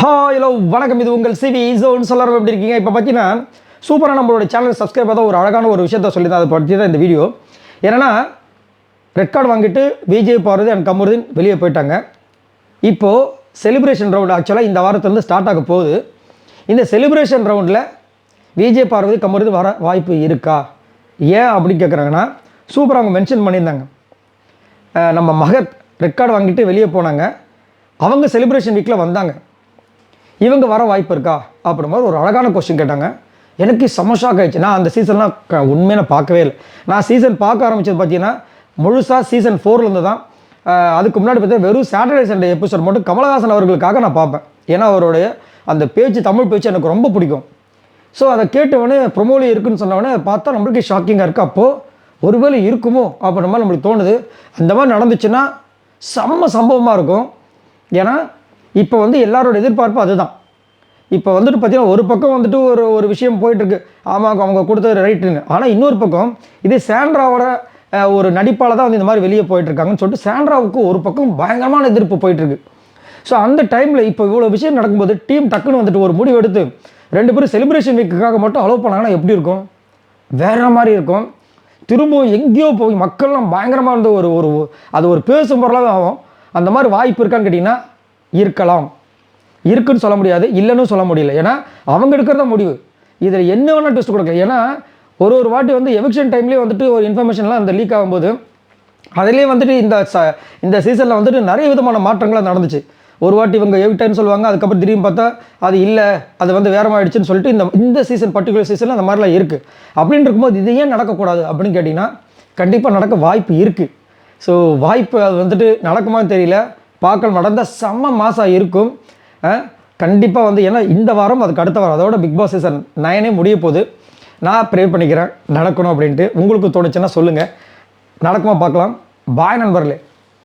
Hello வணக்கம், இது உங்கள் சிவி ஜோன். சொல்லலாம் எப்படி இருக்கீங்க? இப்போ பார்த்தீங்கன்னா சூப்பராக நம்மளோட சேனல் சப்ஸ்கிரைப் தான் ஒரு அழகான ஒரு விஷயத்த சொல்லி தான் அதை பற்றி தான் இந்த வீடியோ. ஏன்னா ரெட் கார்டு வாங்கிட்டு விஜய் பார்வதி அண்ட் கமருதீன் வெளியே போயிட்டாங்க. இப்போது செலிப்ரேஷன் ரவுண்ட் ஆக்சுவலாக இந்த வாரத்துலேருந்து ஸ்டார்ட் ஆக போகுது. இந்த செலிப்ரேஷன் ரவுண்டில் விஜய் பார்வதி கமருதீன் வர வாய்ப்பு இருக்கா? ஏன் அப்படின்னு கேட்குறாங்கன்னா, சூப்பராக அவங்க மென்ஷன் பண்ணியிருந்தாங்க. நம்ம மகத் ரெட் கார்டு வாங்கிட்டு வெளியே போனாங்க, அவங்க செலிப்ரேஷன் வீக்கில் வந்தாங்க, இவங்க வர வாய்ப்பு இருக்கா அப்படின்ற மாதிரி ஒரு அழகான கொஸ்டின் கேட்டாங்க. எனக்கு செம்ம ஷாக் ஆகிடுச்சு. நான் அந்த சீசன்லாம் உண்மையை நான் பார்க்கவே இல்லை. நான் சீசன் பார்க்க ஆரம்பித்தது பார்த்தீங்கன்னா முழுசாக சீசன் 4லேருந்து தான். அதுக்கு முன்னாடி பார்த்தா வெறும் சாட்டர்டே சண்டே எபிசோட் மட்டும் கமலஹாசன் அவர்களுக்காக நான் பார்ப்பேன். ஏன்னா அவருடைய அந்த பேச்சு, தமிழ் பேச்சு எனக்கு ரொம்ப பிடிக்கும். ஸோ அதை கேட்டவொடனே ப்ரொமோலி இருக்குதுன்னு சொன்னவொடனே பார்த்தா நம்மளுக்கு ஷாக்கிங்காக இருக்குது. அப்போது ஒருவேளை இருக்குமோ அப்படின்ற மாதிரி நம்மளுக்கு தோணுது. அந்த மாதிரி நடந்துச்சுன்னா செம்ம சம்பவமாக இருக்கும். ஏன்னா இப்போ எல்லாரோட எதிர்பார்ப்பு அதுதான். இப்போ பார்த்தீங்கன்னா ஒரு பக்கம் ஒரு விஷயம் போயிட்டுருக்கு, ஆமாம் அவங்க கொடுத்தது ரைட்டுன்னு. ஆனால் இன்னொரு பக்கம் இது சாண்ட்ராவோட ஒரு நடிப்பால் தான் இந்த மாதிரி வெளியே போயிட்டுருக்காங்கன்னு சொல்லிட்டு சாண்ட்ராவுக்கு ஒரு பக்கம் பயங்கரமான எதிர்ப்பு போயிட்டுருக்கு. ஸோ அந்த டைமில் இப்போ இவ்வளோ விஷயம் நடக்கும்போது டீம் டக்குன்னு ஒரு முடிவு எடுத்து 2 பேரும் செலிப்ரேஷன் வீக்குக்காக மட்டும் அலோவ் பண்ணாங்கன்னா எப்படி இருக்கும்? வேற மாதிரி இருக்கும். திரும்பவும் எங்கேயோ போய் மக்கள்லாம் பயங்கரமாக ஒரு அது ஒரு பேசும் பொருளாக ஆகும். அந்த மாதிரி வாய்ப்பு இருக்கான்னு கேட்டிங்கன்னா இருக்கலாம். இருக்குன்னு சொல்ல முடியாது, இல்லைன்னு சொல்ல முடியல. ஏன்னா அவங்க எடுக்கிறத முடிவு. இதில் என்ன வேணால் டெஸ்ட் கொடுக்க. ஏன்னா ஒரு வாட்டி எவிக்ஷன் டைம்லேயே ஒரு இன்ஃபர்மேஷன்லாம் அந்த லீக் ஆகும்போது அதிலே இந்த சீசனில் நிறைய விதமான மாற்றங்கள்லாம் நடந்துச்சு. ஒரு வாட்டி இவங்க எவிக்டர்னு சொல்லுவாங்க, அதுக்கப்புறம் திடீர்னு பார்த்தா அது இல்லை, அது வேற ஆகிடுச்சுன்னு சொல்லிட்டு இந்த சீசன் பர்டிகுலர் சீசனில் அந்த மாதிரிலாம் இருக்குது. அப்படின்னு இருக்கும்போது இது ஏன் நடக்கக்கூடாது அப்படின்னு கேட்டிங்கன்னா கண்டிப்பாக நடக்க வாய்ப்பு இருக்குது. ஸோ வாய்ப்பு அது நடக்குமான்னு தெரியல. பார்க்கல் நடந்தால் செம்ம மாசாக இருக்கும் கண்டிப்பாக. ஏன்னா இந்த வாரம் அதுக்கு அடுத்த வாரம் அதோட பிக் பாஸ் சீசன் 9 முடிய போகுது. நான் ப்ரே பண்ணிக்கிறேன் நடக்கணும் அப்படின்ட்டு. உங்களுக்கு தோணுச்சுன்னா சொல்லுங்கள், நடக்குமா பார்க்கலாம். பாய் நண்பர்களே.